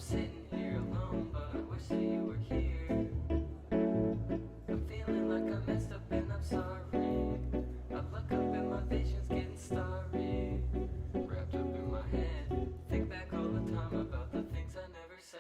sitting here alone, but I wish that you were here. I'm feeling like I messed up and I'm sorry. I look up and my vision's getting starry. Wrapped up in my head, think back all the time about the things I never said.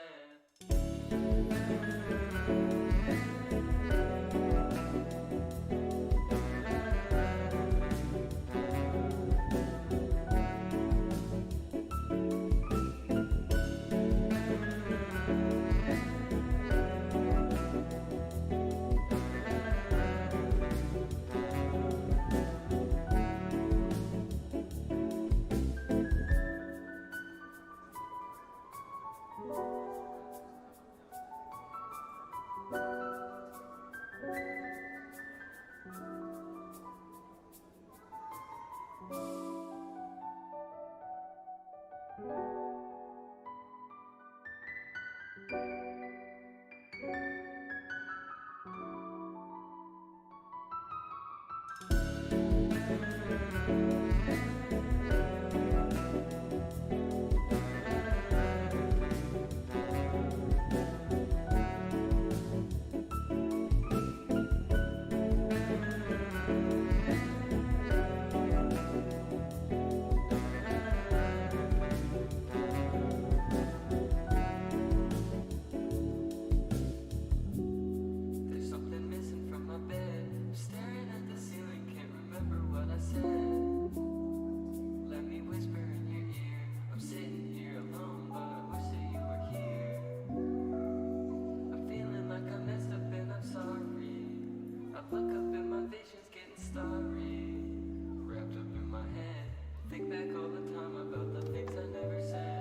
There's something missing from my bed. I'm staring at the ceiling, can't remember what I said. Let me whisper in your ear. I'm sitting here alone, but I wish that you were here. I'm feeling like I messed up and I'm sorry. I look up and my vision's getting starry. Wrapped up in my head, think back all the time about the things I never said.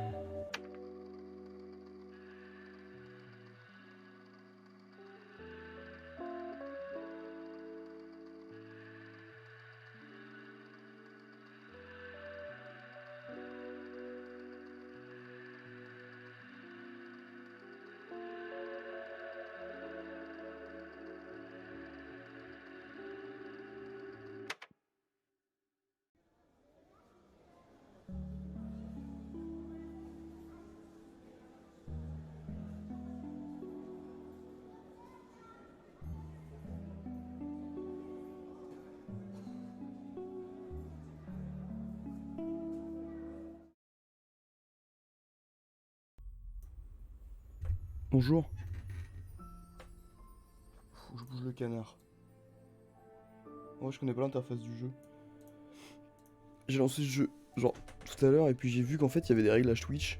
Bonjour. Faut que je bouge le canard. Moi je connais pas l'interface du jeu. J'ai lancé ce jeu genre tout à l'heure et puis j'ai vu qu'en fait il y avait des réglages Twitch.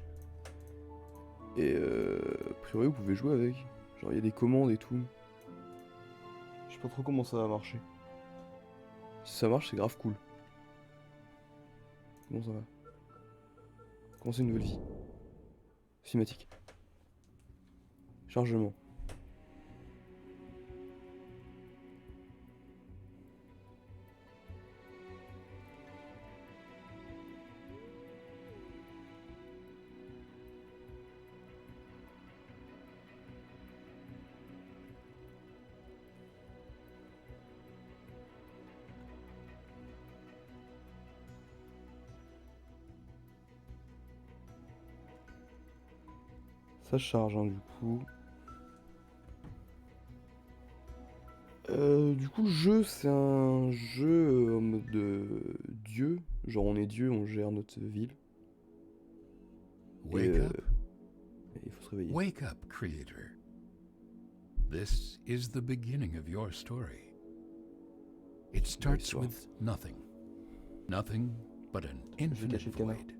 Et a priori vous pouvez jouer avec. Genre il y a des commandes et tout. Je sais pas trop comment ça va marcher. Si ça marche c'est grave cool. Comment ça va? Commencer une nouvelle vie. Cinématique. Chargement. Ça charge hein, du coup. Du coup, le jeu, c'est un jeu en mode dieu. Genre, on est dieu, on gère notre ville. Wake Et, up. et il faut se réveiller. Wake up, creator. This is the beginning of your story. It starts histoire. with nothing. Nothing but an Je vais infinite cacher le canard. void.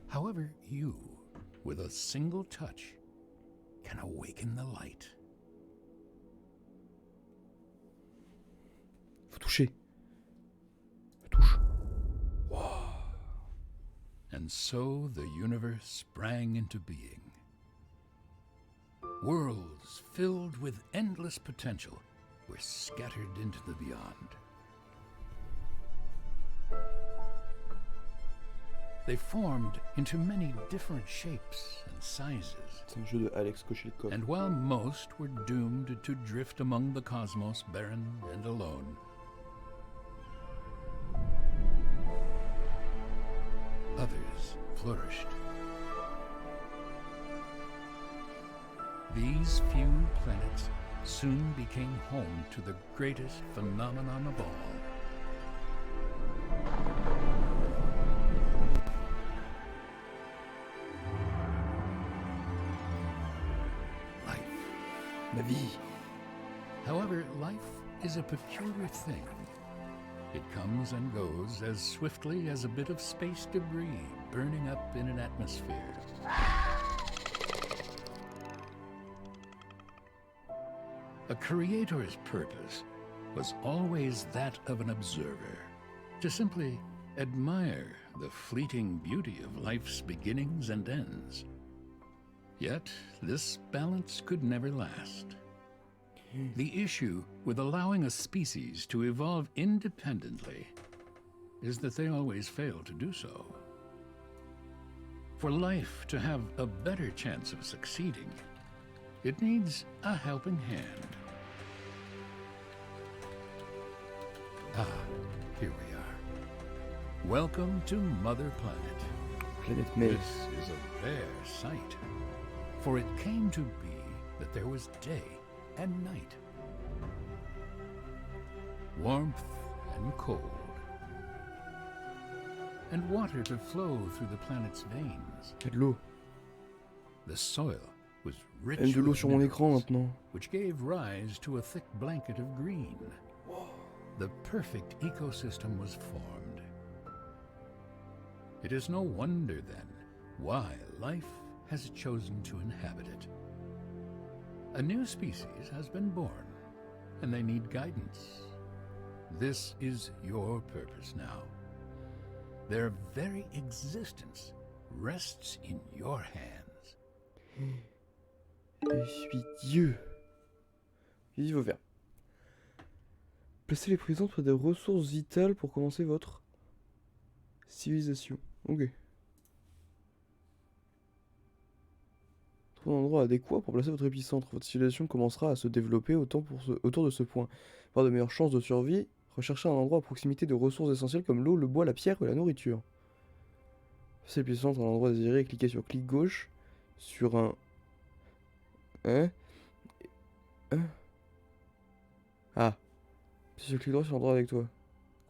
However, you, with a single touch, can awaken the light. Faut toucher. Touche. And so the universe sprang into being. Worlds filled with endless potential were scattered into the beyond. They formed into many different shapes and sizes. C'est un jeu de Alex Kochelkov. And while most were doomed to drift among the cosmos barren and alone, others flourished. These few planets soon became home to the greatest phenomenon of all. Life. Ma vie. However, life is a peculiar thing. It comes and goes as swiftly as a bit of space debris burning up in an atmosphere. A creator's purpose was always that of an observer, to simply admire the fleeting beauty of life's beginnings and ends. Yet, this balance could never last. The issue with allowing a species to evolve independently is that they always fail to do so. For life to have a better chance of succeeding, it needs a helping hand. Ah, here we are. Welcome to Mother Planet. Planète Mère. This is a rare sight, for it came to be that there was day and night, warmth and cold, and water to flow through the planet's veins. Il y a de l'eau. The soil was rich Il y a de l'eau with sur mon écran minerals, maintenant. which gave rise to a thick blanket of green. The perfect ecosystem was formed. It is no wonder, then, why life has chosen to inhabit it. A new species has been born, and they need guidance. This is your purpose now. Their very existence rests in your hands. Je suis Dieu. Qu'est-ce qu'il faut faire? Placez les prisons près des ressources vitales pour commencer votre civilisation. Ok. Trouvez un endroit adéquat pour placer votre épicentre. Votre civilisation commencera à se développer autour de ce point. Pour avoir de meilleures chances de survie, recherchez un endroit à proximité de ressources essentielles comme l'eau, le bois, la pierre et la nourriture. Placez l'épicentre à l'endroit désiré et cliquez sur clic gauche sur un... Ah. Si je clique droit sur l'endroit avec toi.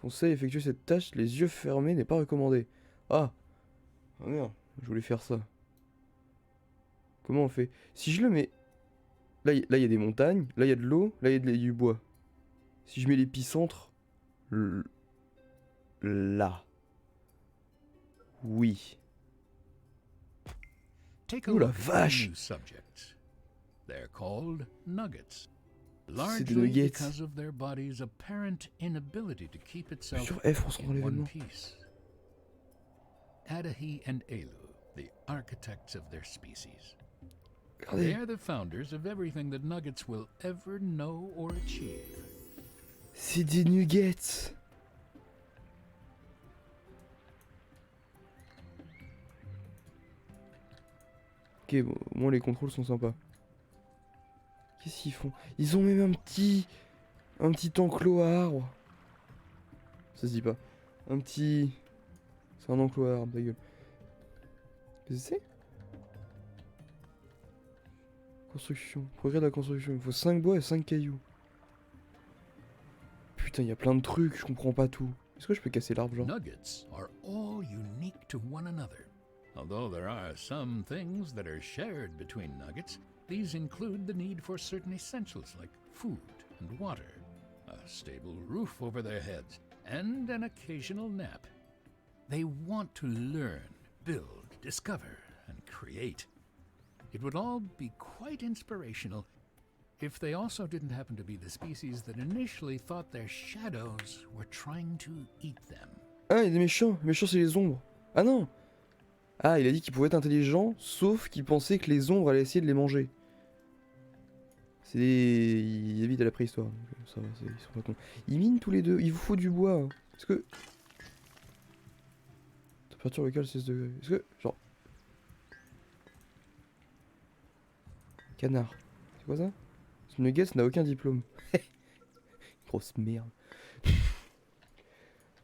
Conseil, effectuer cette tâche, les yeux fermés n'est pas recommandé. Ah. Ah merde, je voulais faire ça. Comment on fait? Si je le mets... Là, il y a des montagnes, là il y a de l'eau, là il y a du bois. Si je mets l'épicentre... Là. Oui. Take a Ouh la look at the vache! new subjects. They're called nuggets. C'est des Largely nuggets. because of their body's apparent inability to keep itself Sur F, on se rend in one l'événement. piece. Adahi and Elu, the architects of their species. They Regardez. are the founders of everything that nuggets will ever know or achieve. C'est des nuggets. Ok, bon, au moins les contrôles sont sympas. Qu'est-ce qu'ils font? Ils ont même un petit enclos à arbres. Ça se dit pas. Un petit... C'est un enclos à arbres, ta gueule. Qu'est-ce que c'est? Construction. Progrès de la construction. Il faut 5 bois et 5 cailloux. Putain, il y a plein de trucs, je comprends pas tout. Est-ce que je peux casser l'arbre, genre? Nuggets are all unique to one another. Although there are some things that are shared between nuggets, these include the need for certain essentials like food and water, a stable roof over their heads, and an occasional nap. They want to learn, build, discover, and create. It would all be quite inspirational if they also didn't happen to be the species that initially thought their shadows were trying to eat them. Ah, il y a des méchants. Les méchants, c'est les ombres. Ah non! Ah, il a dit qu'ils pouvaient être intelligents, sauf qu'ils pensaient que les ombres allaient essayer de les manger. C'est des... Ils habitent à la préhistoire. Donc ça va, ils sont pas cons. Ils minent tous les deux. Il vous faut du bois. Hein. Est-ce que... Température locale 16 degrés. Est-ce que... Genre... Canard. C'est quoi ça? Ce nugget n'a aucun diplôme. Grosse merde.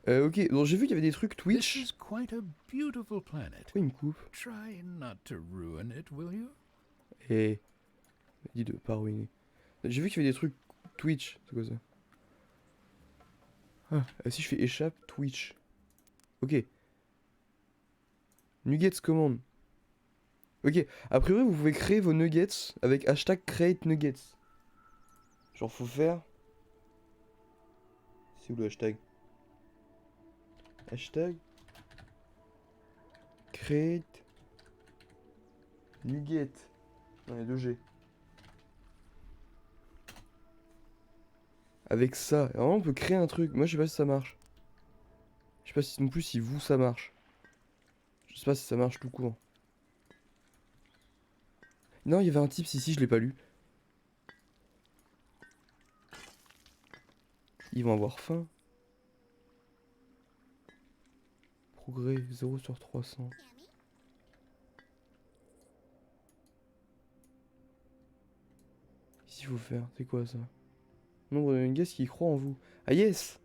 Ok, donc j'ai vu qu'il y avait des trucs This Twitch. is quite a beautiful planet. Pourquoi il me coupe? Try not to ruin it, will you? Et... Il dit de pas ruiner. J'ai vu qu'il y avait des trucs Twitch, c'est quoi ça? Si je fais échappe, Twitch. Ok. Nuggets commande. Ok, a priori vous pouvez créer vos nuggets avec hashtag create nuggets. Genre faut faire... C'est où le hashtag? Hashtag create nugget. Non, il y a 2G. Avec ça, alors on peut créer un truc. Moi je sais pas si ça marche. Je sais pas si non plus si vous ça marche. Je sais pas si ça marche tout court. Non, il y avait un tips ici, je l'ai pas lu. Ils vont avoir faim. Progrès 0 sur 300. Ici, il faut faire. C'est quoi ça? Nombre de nuggets qui croient en vous. Ah yes!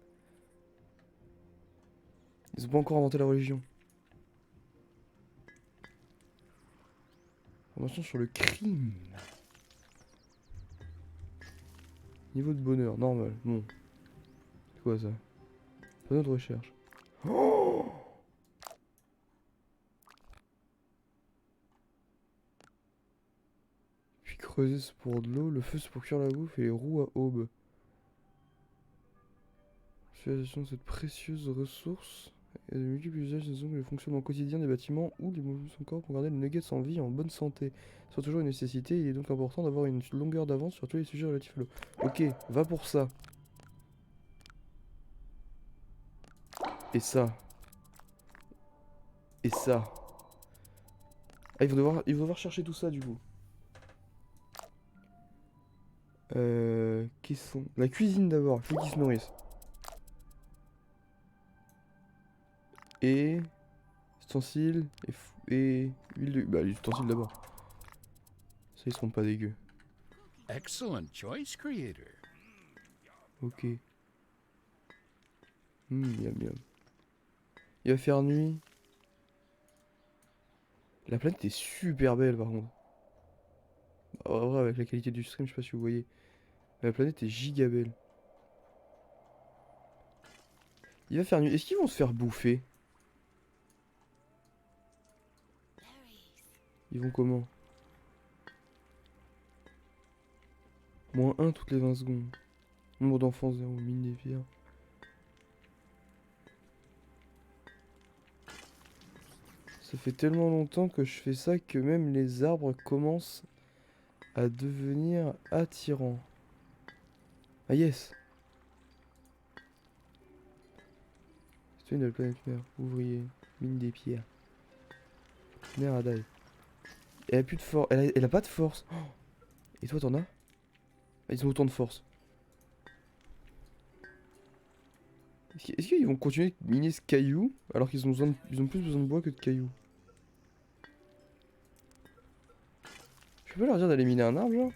Ils ont pas encore inventé la religion. Information sur le crime. Niveau de bonheur, normal. Bon. C'est quoi ça? Panneau de recherche. Oh! Puis creuser c'est pour de l'eau, le feu c'est pour cuire la bouffe et les roues à aube. L'utilisation de cette précieuse ressource et de multiples usages disons que le fonctionnement quotidien des bâtiments ou des mouvements de son corps pour garder les nuggets en vie et en bonne santé. C'est toujours une nécessité, il est donc important d'avoir une longueur d'avance sur tous les sujets relatifs à l'eau. Ok, va pour ça. Et ça. Et ça. Ah, ils vont devoir chercher tout ça du coup. Qu'est-ce sont... La cuisine d'abord, il faut qu'ils se nourrissent. Et... Ustensiles et huile de... Bah les ustensiles d'abord. Ça ils seront pas dégueux. Excellent choice, Creator. Ok. Miam miam. Il va faire nuit. La planète est super belle par contre. Bah, en vrai, avec la qualité du stream, je sais pas si vous voyez. Mais la planète est giga belle. Il va faire nuit. Est-ce qu'ils vont se faire bouffer? Ils vont comment? -1 toutes les 20 secondes. Nombre d'enfants 0, mine des pierres. Ça fait tellement longtemps que je fais ça que même les arbres commencent à devenir attirants. Ah yes! Citoyen de la planète mère, ouvrier, mine des pierres. Mère à die. Elle a plus de force. Elle a pas de force. Oh. Et toi t'en as? Ah, ils ont autant de force. Est-ce qu'ils vont continuer de miner ce caillou alors qu'ils ont plus besoin de bois que de cailloux? Je peux pas leur dire d'aller miner un arbre genre?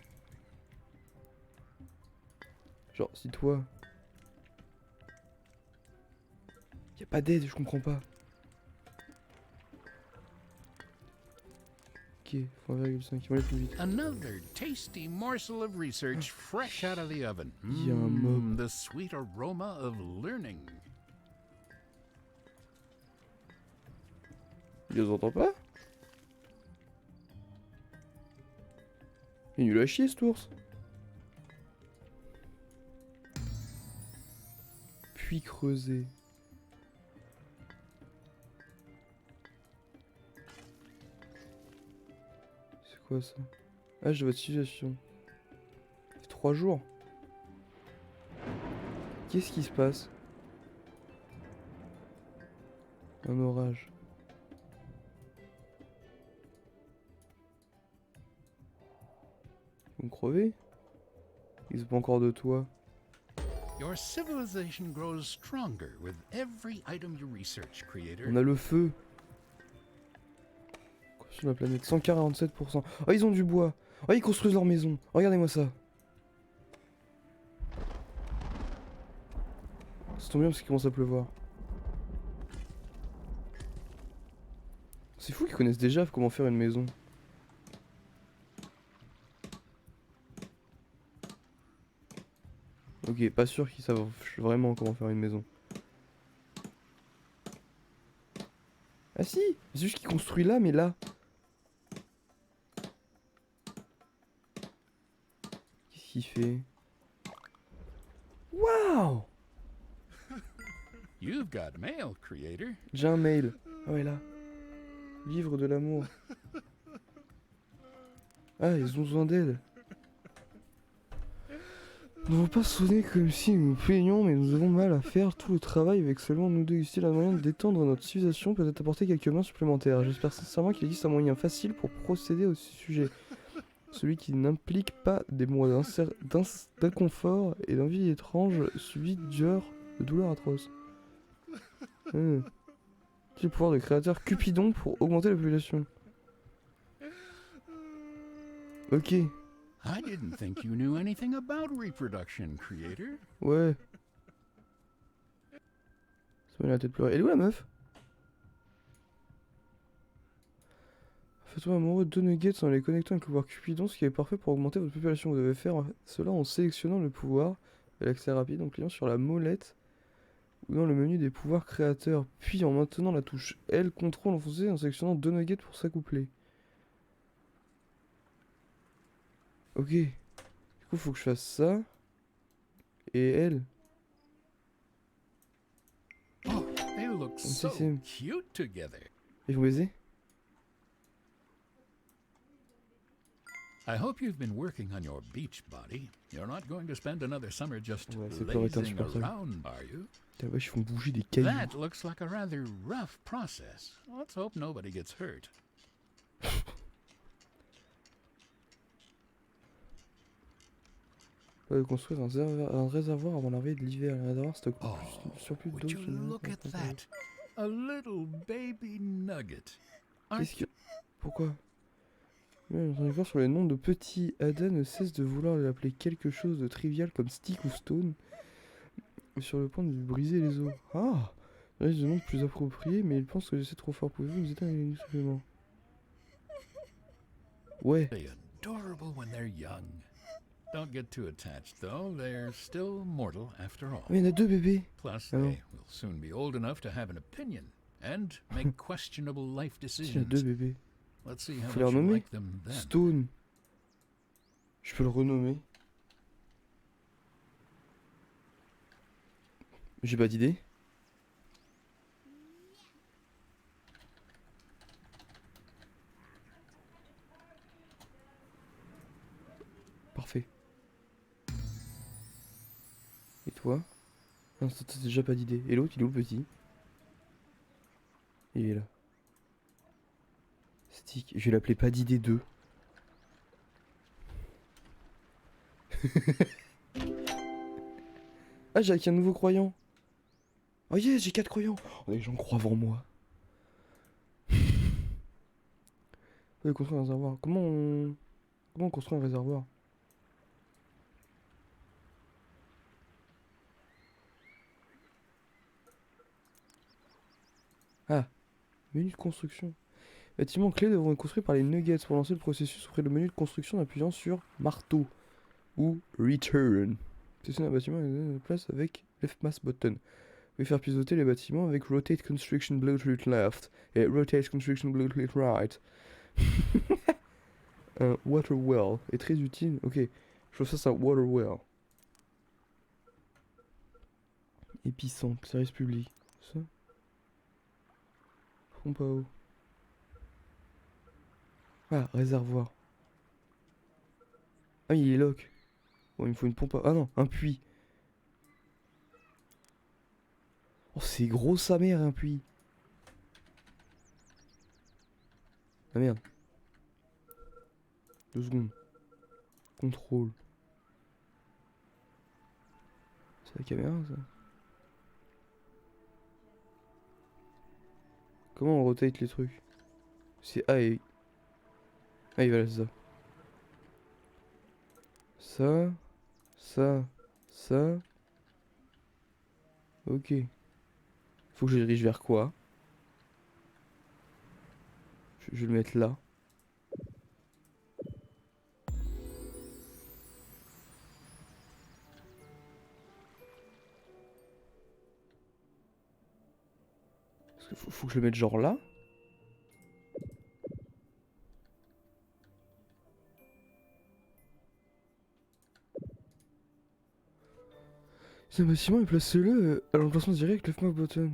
Genre si toi... Y'a pas d'aide, je comprends pas. Ok, faut 1,5, il va aller plus vite. Another tasty morsel of research fresh out of the oven. Y a un mob. The sweet aroma of learning. Il les entend pas? Il est nul à chier cet ours. Puis creuser. C'est quoi ça? Ah, j'ai votre situation. Ça fait 3 jours. Qu'est-ce qui se passe? Un orage. Ils vont crever? Ils ont pas encore de toit. Your civilization grows stronger with every item you research, Creator. On a le feu. Sur la planète, 147%. Oh, ils ont du bois. Oh, ils construisent leur maison. Regardez-moi ça. Ça tombe bien parce qu'il commence à pleuvoir. C'est fou qu'ils connaissent déjà comment faire une maison. Ok, pas sûr qu'ils savent vraiment comment faire une maison. Ah si, c'est juste qu'il construit là, mais là. Qu'est-ce qu'il fait? Waouh! You've got mail, creator. J'ai un mail. Ah ouais, là. Livre de l'amour. Ah, ils ont besoin d'aide. Ne vous pas sonner comme si nous nous plaignions, mais nous avons mal à faire tout le travail avec seulement nous deux ici. La moyen d'étendre notre civilisation peut-être apporter quelques mains supplémentaires. J'espère sincèrement qu'il existe un moyen facile pour procéder au sujet. Celui qui n'implique pas des mois d'inconfort et d'envie étrange suivi d'heures de douleurs atroces. Le pouvoir de créateur Cupidon pour augmenter la population. Ok, I didn't think you knew anything about reproduction, creator. ouais. Ça m'a la tête pleurer. Elle est où la meuf? Faites-moi amoureux de 2 nuggets en les connectant avec le pouvoir Cupidon, ce qui est parfait pour augmenter votre population. Vous devez faire cela en sélectionnant le pouvoir et l'accès rapide en cliquant sur la molette ou dans le menu des pouvoirs créateurs, puis en maintenant la touche L, contrôle enfoncé en sélectionnant 2 nuggets pour s'accoupler. Ok. Du coup, faut que je fasse ça. Et L. Oh, they look so c'est- cute together. Ils vont baiser? I hope you've been working on your beach body. You're not going to spend another summer just Ouais, c'est pleurer lazing insupportable. around, are you? Putain, ouais, ils font bouger des cailloux. That looks like a rather rough process. Let's hope nobody gets hurt. Construire un réservoir avant l'arrivée de l'hiver. Le réservoir stocke Oh, surplus would d'eau. you look at that? A little baby nugget. Qu'est-ce que... Pourquoi? Encore sur les noms de petits, Ada ne cesse de vouloir l'appeler quelque chose de trivial comme Stick ou Stone. Sur le point de lui briser les os. Ah! Là, je demande plus approprié, mais il pense que j'essaie trop fort. Pouvez-vous nous aider à un supplément? Ouais. They're adorable when they're young. Don't get too attached, though. They're still mortal after all. Mais il y en a 2 bébés. Plus, Oh. they will soon be old enough to have an opinion and make questionable life Il y a decisions. 2 bébés. Let's see how Faut les much you renommer. like them then. Stone. Je peux le renommer. J'ai pas d'idée. Parfait. Et toi? Non, t'as déjà pas d'idée. Et l'autre, il est où le petit? Il est là. Stick. Je vais l'appeler pas d'idée 2. Ah, j'ai acquis un nouveau croyant. Oh yes, j'ai 4 croyants. Oh, les gens croient avant moi. Ouais, construire un réservoir. Comment on construit un réservoir? Ah, menu de construction. Bâtiments clés devront être construits par les nuggets. Pour lancer le processus, ouvrez le menu de construction en appuyant sur marteau ou return. Sélectionnez un bâtiment et donnez la place avec left mouse button. Vous pouvez faire pivoter les bâtiments avec rotate construction blue to left et rotate construction blue to right. Un water well est très utile. Ok, je trouve ça c'est un water well. Épicentre, service public. Ça. Pompe à eau. Ah, réservoir. Ah, il est lock. Bon, il me faut une pompe à... Ah non, un puits. Oh, c'est gros sa mère, un puits. Ah merde. 2 secondes. Contrôle. C'est la caméra, ça? Comment on rotate les trucs? C'est A et... Ah, il va là, c'est ça. Ça. Ça. Ça. Ok. Faut que je dirige vers quoi? Je vais le mettre là. que faut que je le mette genre là. C'est un bâtiment et placez-le à l'emplacement direct, left mouse button.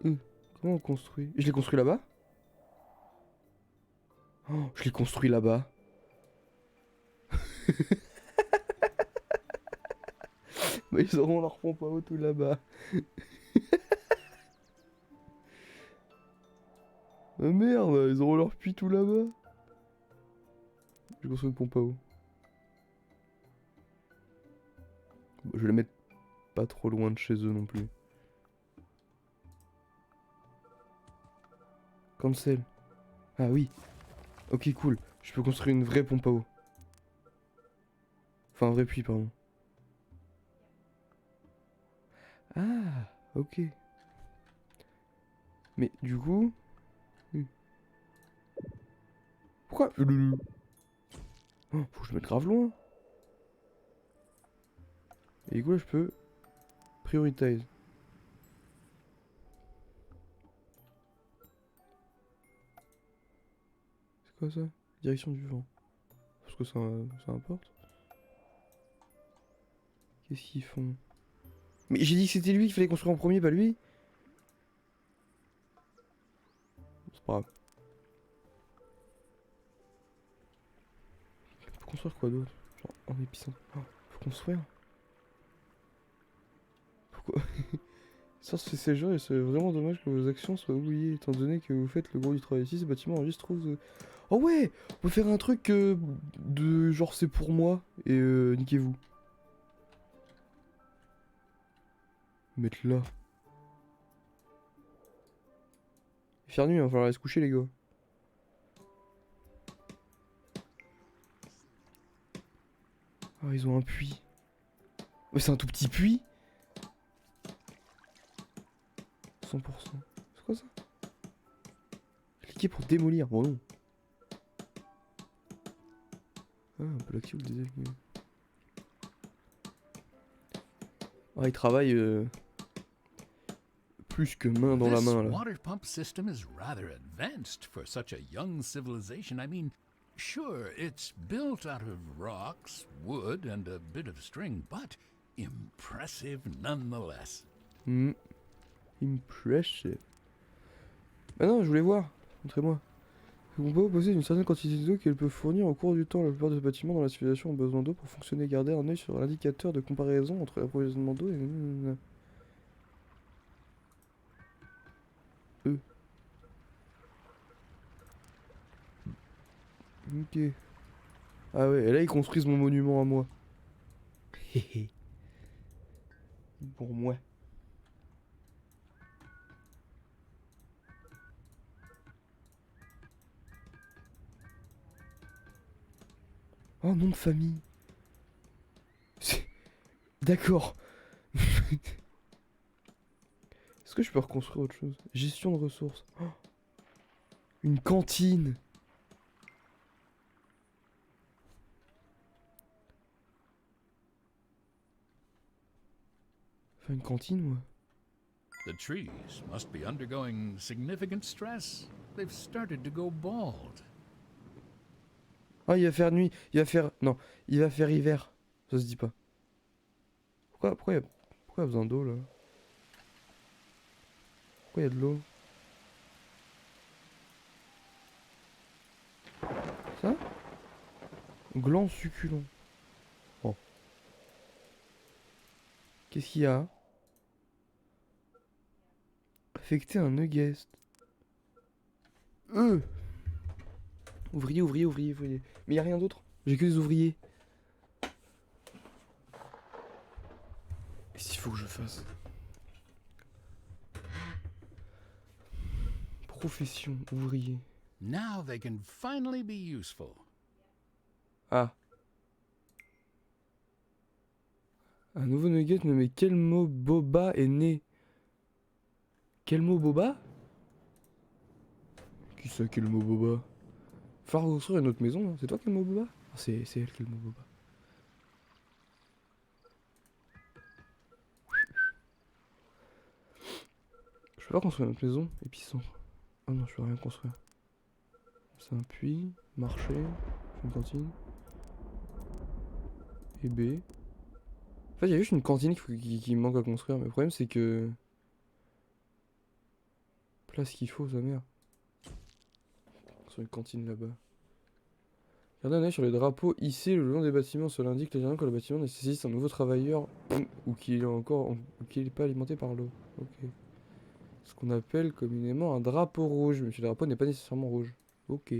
Comment on construit? Je l'ai construit là-bas? Oh, je l'ai construit là-bas. Bah, ils auront leur pompe à eau tout là-bas. Ah merde, ils auront leur puits tout là-bas. J'ai construit une pompe à eau. Bon, je vais la mettre pas trop loin de chez eux non plus. Cancel. Ah oui. Ok, cool. Je peux construire une vraie pompe à eau. Enfin, un vrai puits, pardon. Ah, ok. Mais du coup... Pourquoi oh, faut que je le mette grave loin. Et du coup, là, je peux... Prioritize. C'est quoi ça? Direction du vent. Parce que ça importe. Qu'est-ce qu'ils font? Mais j'ai dit que c'était lui qu'il fallait construire en premier, pas lui. C'est pas grave. Faut construire quoi d'autre? Genre en épicentre. Oh, faut construire. Pourquoi? Ça se fait ces jours et c'est vraiment dommage que vos actions soient oubliées, étant donné que vous faites le gros du travail ici, ce bâtiment enregistre trop... Oh ouais! On peut faire un truc de genre c'est pour moi et niquez-vous. Mettre là. Faire nuit, il va falloir aller se coucher les gars. Ah ils ont un puits. Mais c'est un tout petit puits. 100%. C'est quoi ça? Cliquez pour démolir. Bon non. Ah, on peut l'activer ou le désactiver. Ah, il travaille plus que main dans la main là. This water pump system is rather advanced for such a young civilization. I mean, sure, it's built out of rocks, wood, and a bit of string, but impressive nonetheless. Impressive. Ah non, je voulais voir. Montrez-moi. On peut possède une certaine quantité d'eau qu'elle peut fournir au cours du temps. La plupart des bâtiments dans la civilisation ont besoin d'eau pour fonctionner. Gardez un œil sur l'indicateur de comparaison entre l'approvisionnement d'eau et... Ok. Ah ouais, et là ils construisent mon monument à moi. Pour moi. Oh, nom de famille. D'accord. Est-ce que je peux reconstruire autre chose? Gestion de ressources. Oh, une cantine. Faire une cantine, moi. The trees must be undergoing significant stress. They've started to go bald. Ah, il va faire nuit. Il va faire... Non, il va faire hiver. Ça se dit pas. Pourquoi il y a besoin d'eau, là? Pourquoi il y a de l'eau? Ça? Gland succulent. Oh. Qu'est-ce qu'il y a? Affecter un nugget. Ouvrier, ouvrier, ouvrier, ouvrier. Mais y a rien d'autre. J'ai que des ouvriers. Qu'est-ce qu'il faut que je fasse? Profession, ouvrier. Now they can finally be useful. Ah. Un nouveau nugget nommé Kelmo Boba est né. Kelmo Boba? Qui c'est Kelmo Boba? Falloir construire une autre maison, hein. C'est toi Kelmo Boba? Ah, c'est elle Kelmo Boba. peux pas construire notre maison, épicentre. Ah non, je peux rien construire. C'est un puits, marché, une cantine. Et B. En fait, il y a juste une cantine qui manque à construire, mais le problème c'est que... Place qu'il faut, sa mère. Sur une cantine là-bas. Gardez un œil sur les drapeaux hissés le long des bâtiments. Cela indique légèrement que le bâtiment nécessite un nouveau travailleur ou qu'il est pas alimenté par l'eau. Ok. Ce qu'on appelle communément un drapeau rouge. Mais le drapeau n'est pas nécessairement rouge. Ok.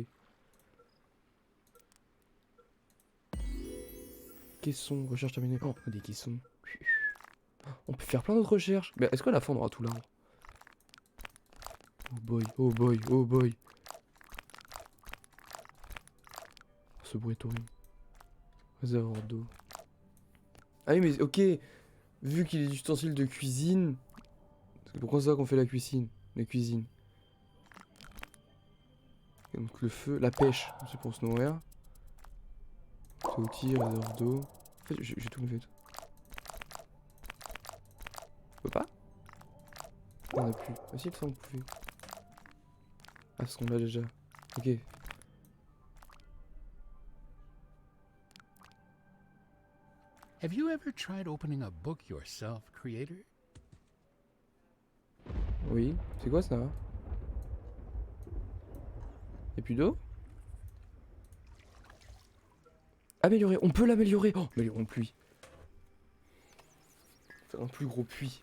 Caisson, recherche terminée. Oh, on a des caissons. On peut faire plein d'autres recherches. Mais est-ce qu'à la fin on aura tout l'arbre? Oh boy, oh boy, oh boy. Ce bruit est horrible. Réservoir d'eau. Ah oui, mais ok. Vu qu'il est des ustensiles de cuisine. C'est pourquoi c'est ça qu'on fait la cuisine. La cuisine. Et donc le feu, la pêche, c'est pour se nourrir. Outils, réservoir d'eau. En fait, j'ai tout fait. On peut pas? On a plus. Ah si, ça on pouvait. Ah, parce qu'on l'a déjà. Ok. Have you ever tried opening a book yourself, creator? Oui. C'est quoi ça? Y'a plus d'eau? Améliorer. On peut l'améliorer. Oh, améliorons le puits. Faire un plus gros puits.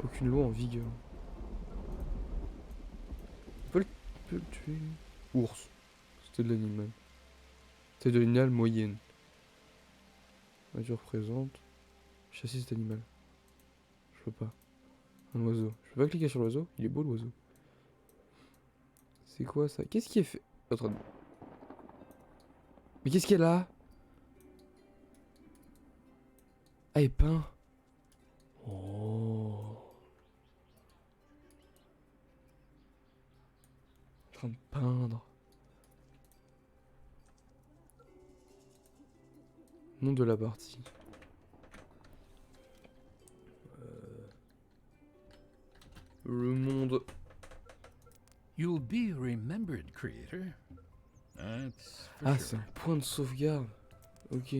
Aucune loi en vigueur. On peut le tuer. Ours. C'était de l'animal. C'était de l'animal moyenne. Nature présente. Chasser cet animal. Je peux pas. Un oiseau. Je peux pas cliquer sur l'oiseau. Il est beau l'oiseau. C'est quoi ça? Qu'est-ce qui est fait? Mais qu'est-ce qu'il y a là? Ah, il est peint. Oh. En train de peindre. Nom de la partie. Le monde. You'll be remembered, creator. That's for Ah, sure. c'est un point de sauvegarde. Ok.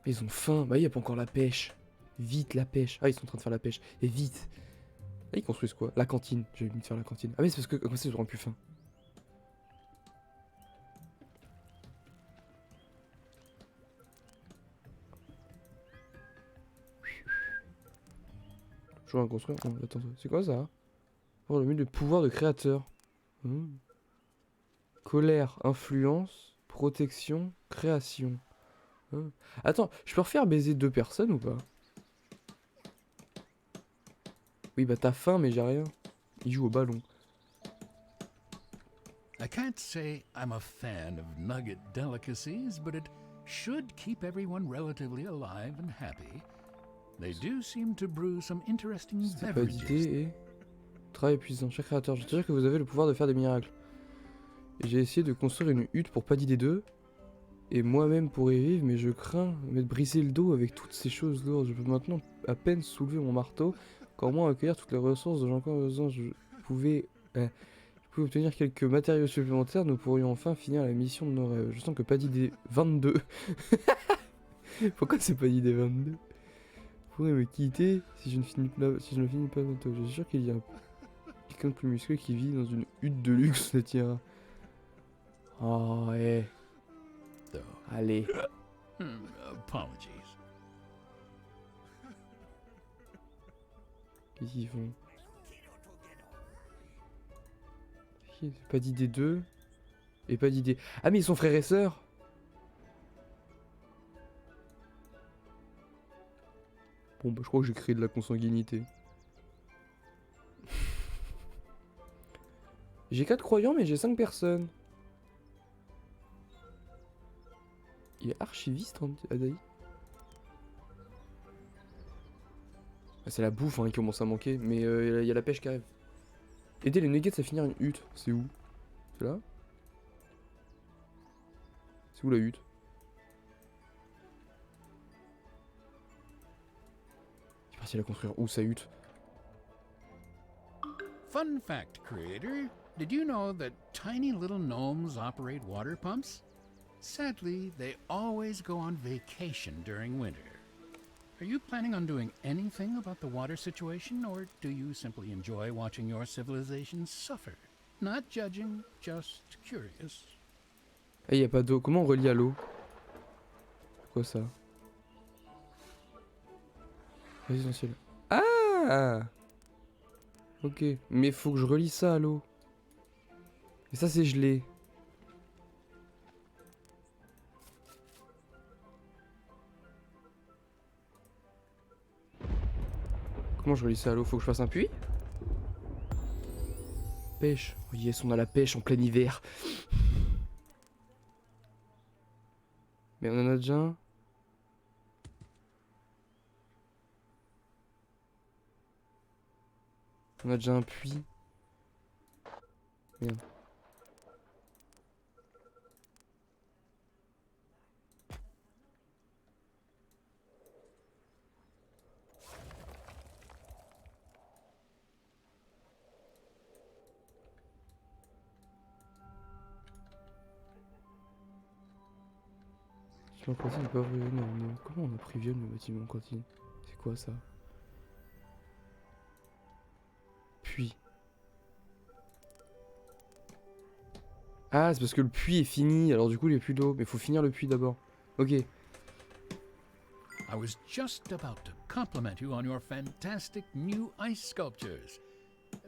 Ils ont faim. Bah, il n'y a pas encore la pêche. Vite, la pêche. Ah, ils sont en train de faire la pêche. Et vite. Ah, ils construisent quoi? La cantine. J'ai envie de faire la cantine. Ah, mais c'est parce que comme ça, ils auront plus faim. Toujours à construire. Oh, attends, c'est quoi ça? Oh, le menu de pouvoir de créateur. Colère, influence, protection, création. Attends, je peux refaire baiser 2 personnes ou pas? Oui, bah t'as faim, mais j'ai rien. Il joue au ballon. I can't say I'm a fan of nugget delicacies, but it should keep everyone relatively alive and happy. They do seem to brew some interesting C'était pas beverages. d'idée et... Travail épuisant. Cher créateur, je te jure que vous avez le pouvoir de faire des miracles. Et j'ai essayé de construire une hutte pour pas d'idée 2. Et moi-même pourrais y vivre, mais je crains de m'être brisé le dos avec toutes ces choses lourdes. Je peux maintenant à peine soulever mon marteau, encore moins accueillir toutes les ressources dont j'ai encore besoin. Je pouvais obtenir quelques matériaux supplémentaires, nous pourrions enfin finir la mission de nos rêves. Je sens que pas d'idée 22. Pourquoi c'est pas d'idée 22? Vous pourrez me quitter si je ne finis pas bientôt. Je suis sûr qu'il y a quelqu'un de plus musclé qui vit dans une hutte de luxe, ça tira. Oh, ouais. Though. Allez. Apologies. Qu'est-ce qu'ils font? Pas d'idée 2. Et pas d'idée... Ah, mais ils sont frères et sœurs. Bon, bah je crois que j'ai créé de la consanguinité. J'ai 4 croyants, mais j'ai 5 personnes. Il est archiviste, Adaï. Ah, c'est la bouffe hein, qui commence à manquer, mais il y a la pêche qui arrive. Aider les nuggets à finir une hutte, c'est où? C'est là? C'est où la hutte? Il est parti la construire où sa hutte? Fun fact, creator. Did you know that tiny little gnomes operate water pumps? Sadly, they always go on vacation during winter. Are you planning on doing anything about the water situation, or do you simply enjoy watching your civilization suffer? Not judging, just curious. Eh, y a pas d'eau. Comment on relie à l'eau? C'est quoi ça? Résidentiel. Ah! Ok. Mais faut que je relie ça à l'eau. Et ça, c'est gelé. Comment je relie ça à l'eau? Faut que je fasse un puits? Pêche. Oh yes, on a la pêche en plein hiver. Mais on en a déjà un. On a déjà un puits. Merde. Bâtiment cantine, pas vrai. Non, non. Comment on a pris vieux le bâtiment cantine? C'est quoi ça? Puits. Ah, c'est parce que le puits est fini, alors du coup il n'y a plus d'eau. Mais faut finir le puits d'abord. Ok. I was just about to compliment you on your fantastic new ice sculptures.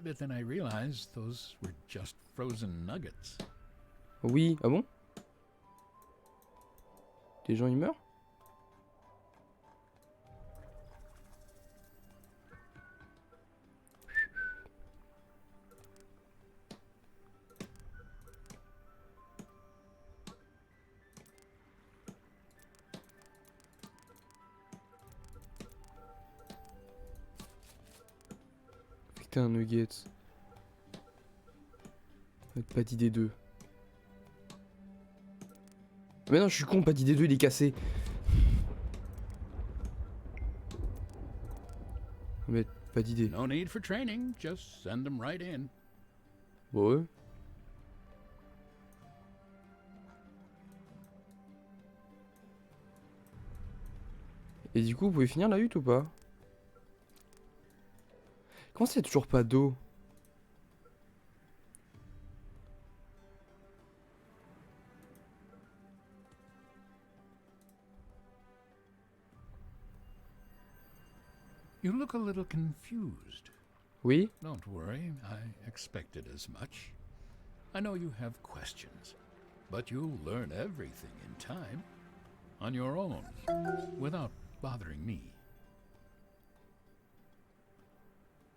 But then I realized those were just frozen nuggets. Oui. Ah bon? Les gens ils meurent? Putain, un nugget. Pas d'idée 2. Mais non, je suis con, pas d'idée 2, il est cassé. Mais pas d'idée. No need for training, just send them right in. Bon, ouais. Et du coup, vous pouvez finir la hutte ou pas? Comment c'est toujours pas d'eau? You look a little confused. Oui? Don't worry, I expected as much. I know you have questions, but you'll learn everything in time, on your own, without bothering me.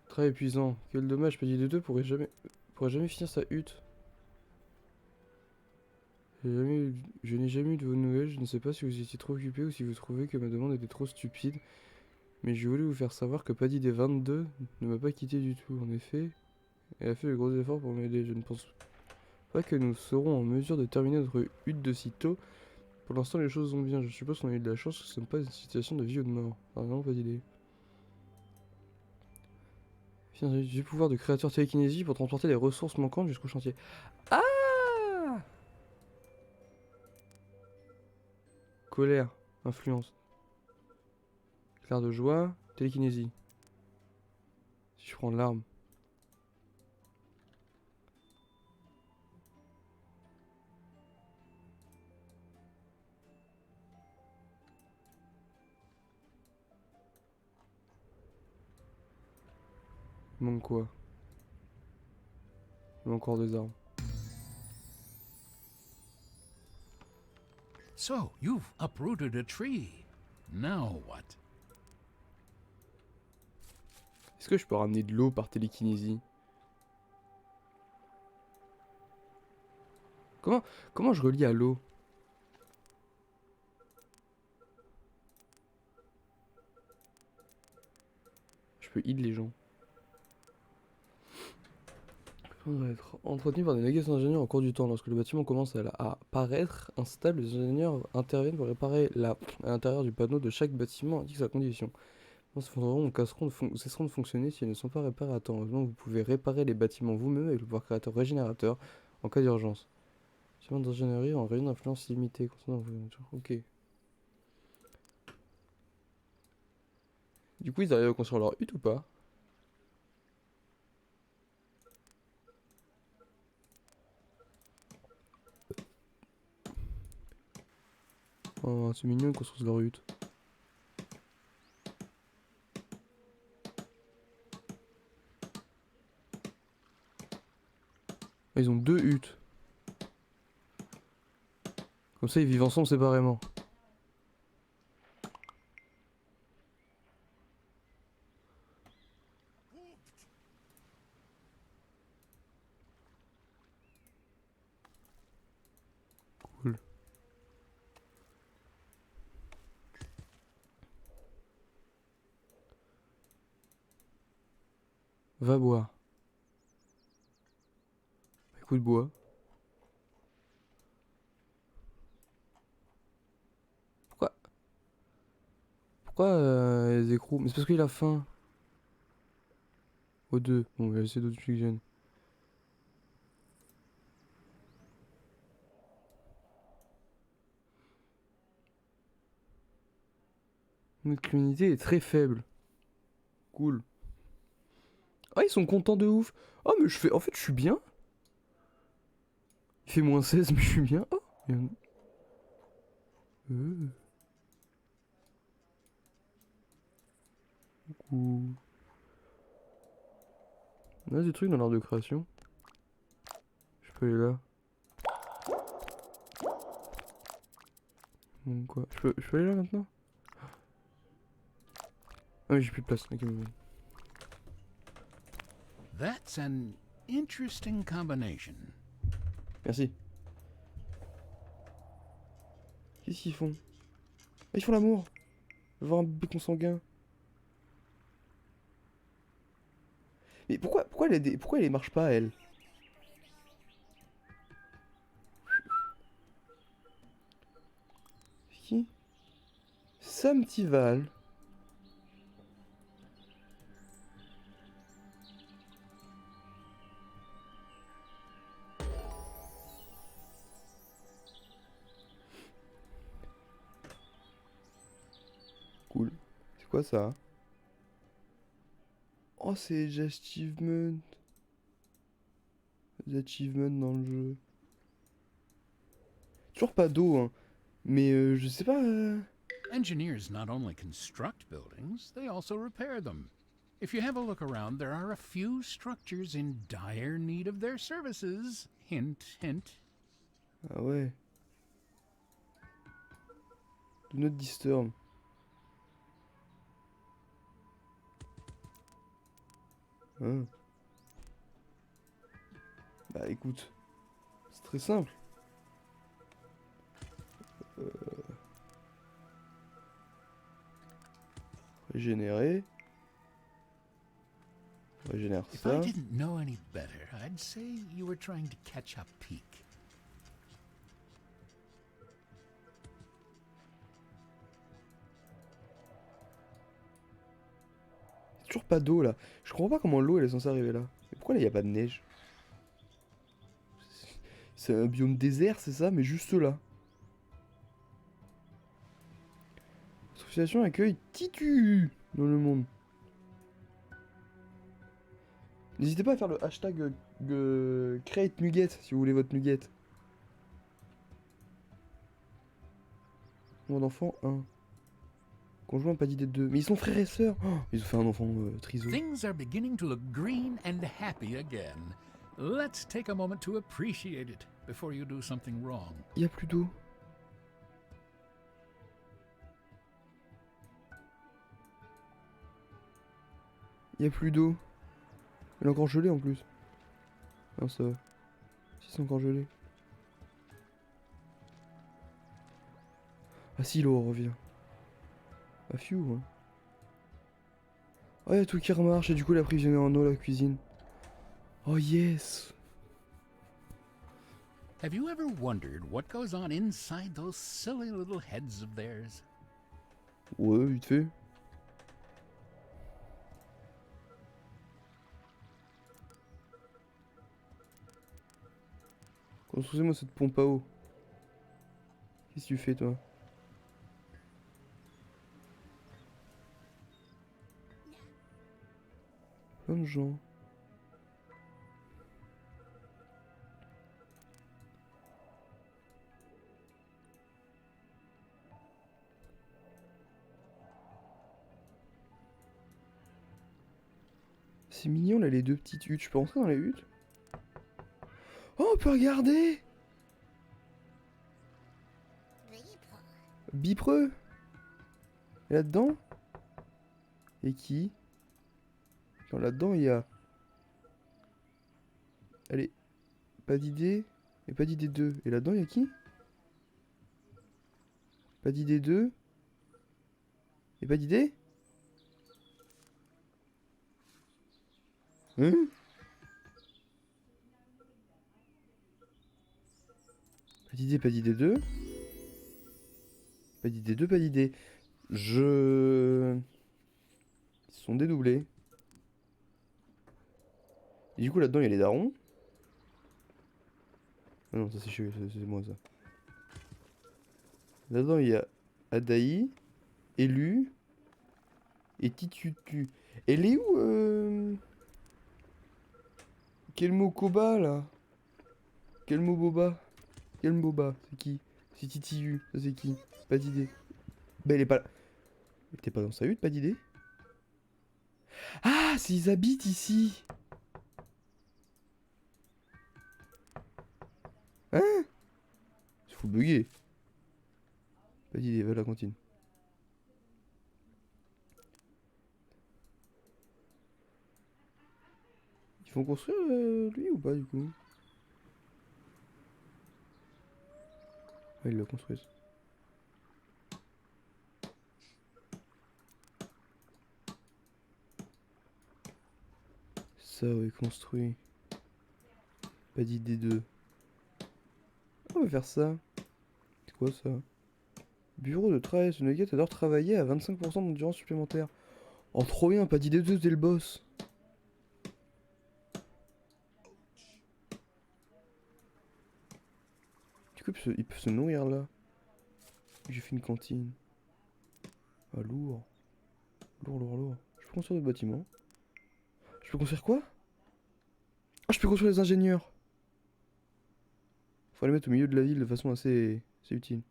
Très épuisant. Quel dommage, pas d'idée 2 pourrait jamais finir sa hutte. Je n'ai jamais eu de vos nouvelles, je ne sais pas si vous étiez trop occupé ou si vous trouvez que ma demande était trop stupide. Mais je voulais vous faire savoir que Paddy des 22 ne m'a pas quitté du tout. En effet, elle a fait de gros efforts pour m'aider. Je ne pense pas que nous serons en mesure de terminer notre hutte de sitôt. Pour l'instant, les choses vont bien. Je suppose qu'on a eu de la chance que ce n'est pas une situation de vie ou de mort. Ah non, pas d'idée. J'ai le pouvoir de créateur télékinésie pour transporter les ressources manquantes jusqu'au chantier. Ah! Colère, influence. Éclair de joie, télékinésie. Si je prends l'arme. Il manque quoi? Il manque encore des armes. So, you've uprooted a tree. Now what? Est-ce que je peux ramener de l'eau par télékinésie? Comment je relie à l'eau? Je peux heal les gens. Doit être entretenu par des négations d'ingénieurs au cours du temps. Lorsque le bâtiment commence à paraître instable, les ingénieurs interviennent pour réparer à l'intérieur du panneau de chaque bâtiment indique sa condition. Ils s'effondreront ou cesseront de fonctionner si elles ne sont pas réparées à temps. Heureusement, vous pouvez réparer les bâtiments vous-même avec le pouvoir créateur régénérateur en cas d'urgence. Bâtiment d'ingénierie en rayon d'influence limitée. Ok. Du coup, ils arrivent à construire leur hutte ou pas? Oh, c'est mignon, ils construisent leur hutte. Ah, ils ont 2 huttes. Comme ça, ils vivent ensemble séparément. Cool. Va boire. Écoute, bois. Pourquoi? Pourquoi les écrous? Mais c'est parce qu'il a faim. Aux deux. Bon, on va essayer d'oxygène. Notre l'unité est très faible. Cool. Ah, ils sont contents de ouf. Oh, mais je fais. En fait, je suis bien. Il fait -16, mais je suis bien. Oh, il y a un- Coucou. On a des trucs dans l'art de création. Je peux aller là. Bon, quoi. Je peux aller là maintenant? Ah oui, j'ai plus de place. Ok, bon. That's an interesting combination. Merci. Qu'est-ce qu'ils font? Ah, ils font l'amour. Je veux voir un bébé consanguin. Mais pourquoi elle marche pas, elle? C'est qui? Samtival. Cool. C'est quoi ça? Oh, c'est les achievements. Les achievements dans le jeu. Toujours pas d'eau, hein. Mais je sais pas. Engineers not only construct buildings, they also repair them. If you have a look around, there are a few structures in dire need of their services. Hint, hint. Ah ouais. Do not disturb. Hein. Bah écoute, c'est très simple. Régénérer. On régénère If ça. I didn't know any better, I'd say you were trying to catch up peak. Toujours pas d'eau là. Je comprends pas comment l'eau elle est censée arriver là. Mais pourquoi là y a pas de neige? C'est un biome désert, c'est ça, mais juste là. L'association accueille Titu dans le monde. N'hésitez pas à faire le hashtag create nugget si vous voulez votre nugget. Nombre d'enfants 1. Conjoint pas d'idée de 2. Mais ils sont frères et sœurs. Oh, ils ont fait un enfant triso. Things are beginning to look green and happy again. Let's take a moment to appreciate it before you do something wrong. Il y a plus d'eau. Il y a plus d'eau. Elle est encore gelée en plus. Non, ça va. Si, c'est encore gelé. Ah si, l'eau revient. Ah fiou, hein. Ah, il y a tout qui remarche et du coup, elle a approvisionné en eau la cuisine. Oh yes. Have you ever wondered what goes on inside those silly little heads of theirs? Ouais, vite fait. Construisez-moi cette pompe à eau. Qu'est-ce que tu fais, toi? Plein de gens. C'est mignon là les deux petites huttes. Je peux rentrer dans les huttes? Oh, on peut regarder! Bipreux! Et là-dedans? Et qui? Genre là-dedans il y a... Allez, pas d'idée et pas d'idée 2. Et là-dedans il y a qui? Pas d'idée 2. Et pas d'idée? Hein? Pas d'idée 2. Pas d'idée 2, pas d'idée. Ils sont dédoublés. Et du coup là-dedans il y a les darons. Ah non, ça c'est moi ça. Là-dedans il y a Adaï, Élu et Titutu. Elle est où Quel mot Koba là? Quel mot Boba? Quel Boba? C'est qui? C'est Titiyu, ça c'est qui? Pas d'idée. Bah elle est pas là. Elle était pas dans sa hutte, pas d'idée. Ah, s'ils habitent ici. Hein? C'est fou bugué. Pas d'idée, va à la cantine. Ils vont construire lui ou pas du coup? Ouais, ils le construisent. Ça, ouais, construit. Pas d'idée 2. On va faire ça. C'est quoi ça? Bureau de travail, ce nugget adore travailler à 25% d'endurance supplémentaire. Oh, trop bien, pas d'idée 2, t'es le boss. Du coup, il peut se nourrir là. J'ai fait une cantine. Ah, lourd. Lourd, lourd, lourd. Je peux construire des bâtiments. Je peux construire quoi? Ah, je peux construire des ingénieurs. Faut les mettre au milieu de la ville de façon assez utile.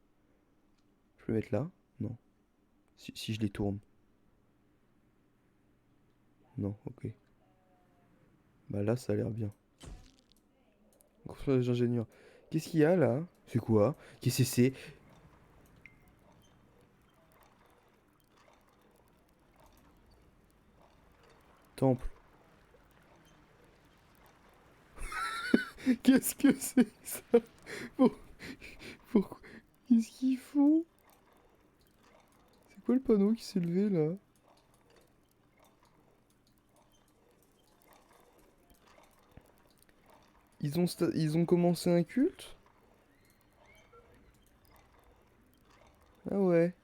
Je peux les mettre là? Non. Si je les tourne. Non, ok. Bah là, ça a l'air bien. Construire des ingénieurs. Qu'est-ce qu'il y a là? C'est quoi? Qu'est-ce que c'est? Temple. Qu'est-ce que c'est que ça? Pourquoi? Qu'est-ce qu'ils font? C'est quoi le panneau qui s'est levé là? Ils ont commencé un culte? Ah ouais.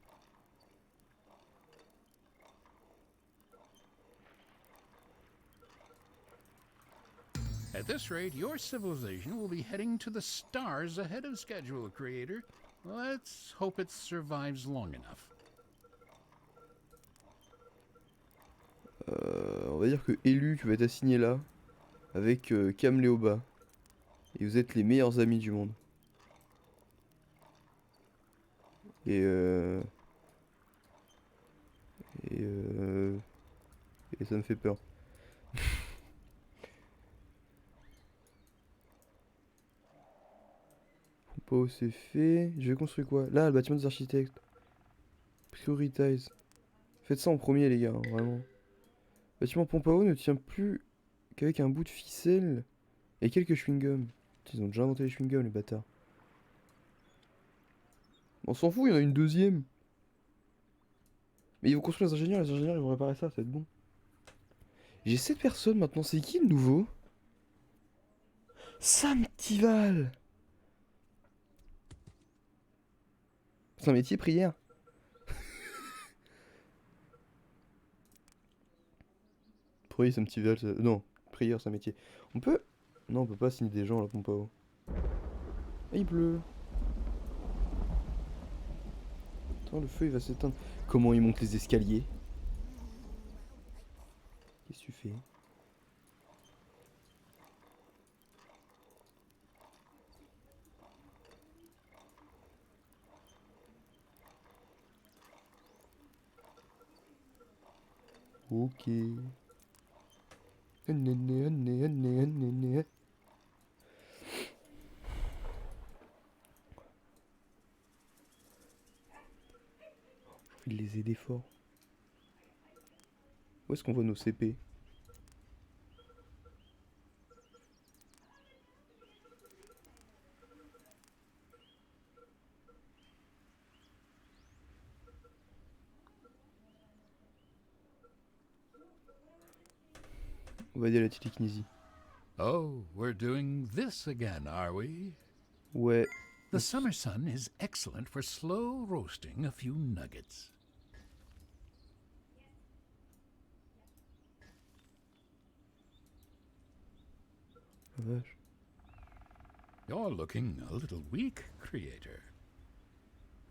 At this rate, your civilization will be heading to the stars ahead of schedule, Creator. Let's hope it survives long enough. On va dire que Élu, tu vas être assigné là. Avec Cam Léoba. Et vous êtes les meilleurs amis du monde. Et Et Et ça me fait peur. Pompo, c'est fait. Je vais construire quoi? Là, le bâtiment des architectes. Prioritize. Faites ça en premier, les gars, hein, vraiment. Le bâtiment Pompao ne tient plus qu'avec un bout de ficelle et quelques chewing-gums. Ils ont déjà inventé les chewing-gums, les bâtards. On s'en fout, il y en a une deuxième. Mais ils vont construire les ingénieurs ils vont réparer ça, ça va être bon. J'ai 7 personnes maintenant, c'est qui le nouveau? Sam Tival. C'est un métier, prière. Prier, Sam Tival, non, prière, c'est un métier. On peut... Non, on peut pas signer des gens, là, pompe à eau. Ah, il pleut. Attends, le feu, il va s'éteindre. Comment il monte les escaliers? Qu'est-ce que tu fais? Ok. J'ai envie de les aider fort. Où est-ce qu'on voit nos CP? On va dire la télékinésie. Oh, we're doing this again, are we? Ouais. The summer sun is excellent for slow roasting a few nuggets. La vache. You're looking a little weak, Creator.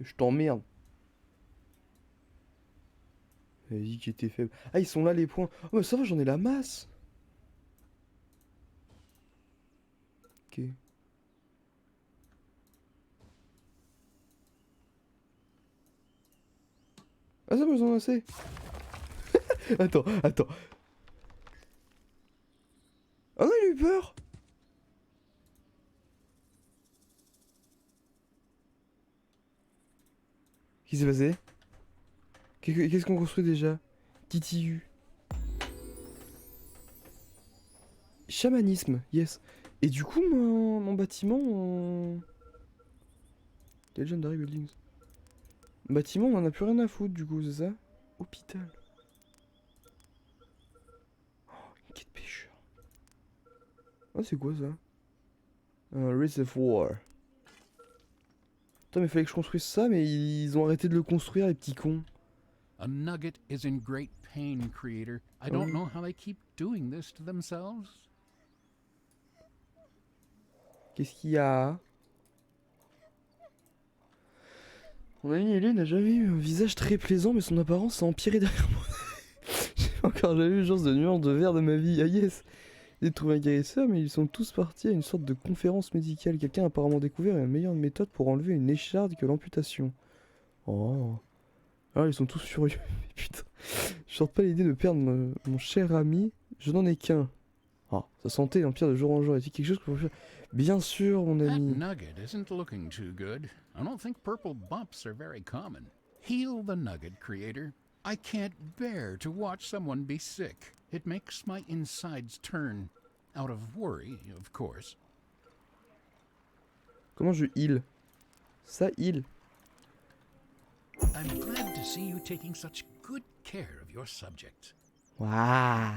Je t'emmerde. Elle a dit que j'étais faible. Ah, ils sont là les points. Oh, mais ça va, j'en ai la masse. Ok. Ah, ça va, j'en ai assez. Attends, attends. Ah non, il a eu peur. Qu'est-ce qui s'est passé? Qu'est-ce qu'on construit déjà? TTU. Chamanisme, yes. Et du coup, mon bâtiment en... Legendary Buildings. Bâtiment, on en a plus rien à foutre du coup, c'est ça? Hôpital. Oh, une quai de pêcheur. Ah, c'est quoi ça? Un reservoir. Putain, mais fallait que je construise ça, mais ils ont arrêté de le construire, les petits cons. A nugget is in great pain, Creator. I don't know how they keep doing this to themselves. Qu'est-ce qu'il y a? Mon ami Hélène n'a jamais eu un visage très plaisant, mais son apparence a empiré derrière moi. J'ai encore jamais eu chance de nuance de verre de ma vie. Ah yes! J'ai trouvé un guérisseur, mais ils sont tous partis à une sorte de conférence médicale. Quelqu'un a apparemment découvert une meilleure méthode pour enlever une écharde que l'amputation. Oh. Alors ils sont tous furieux. Putain. Je sors pas l'idée de perdre mon cher ami. Je n'en ai qu'un. Ah, sa santé empire de jour en jour. Est-il quelque chose que vous pouvez faire? Bien sûr, mon That ami. nugget isn't looking too good. I don't think purple bumps are very common. Heal the nugget, Creator. I can't bear to watch someone be sick. It makes my insides turn. Out of worry, of course. Comment je heal? Ça heal. I'm glad to see you taking such good care of your subjects. Waouh.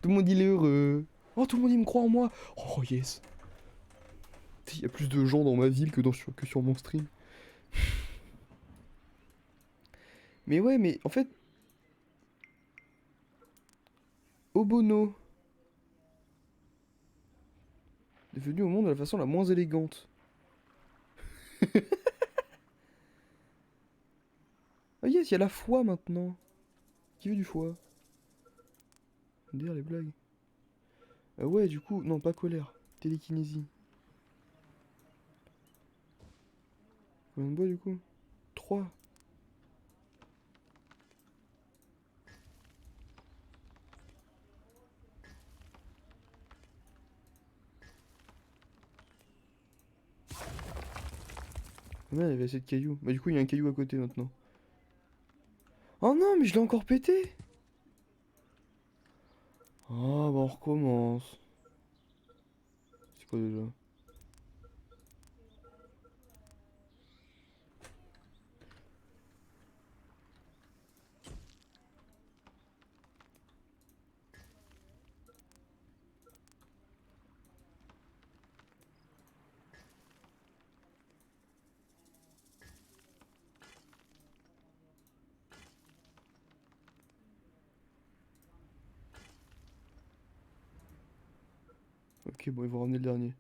Tout le monde il est heureux. Oh, tout le monde il me croit en moi. Oh yes. Il y a plus de gens dans ma ville que sur mon stream. Mais ouais, mais en fait... Obono est venu au monde de la façon la moins élégante. Ah yes, il y a la foi maintenant. Qui veut du foie? Dire les blagues. Ouais, du coup, non, pas colère. Télékinésie. Combien de bois du coup? 3. Merde, il y avait assez de cailloux. Bah du coup, il y a un caillou à côté maintenant. Oh non, mais je l'ai encore pété. Ah bah on recommence. C'est quoi déjà? Ok, bon, ils vont ramener le dernier.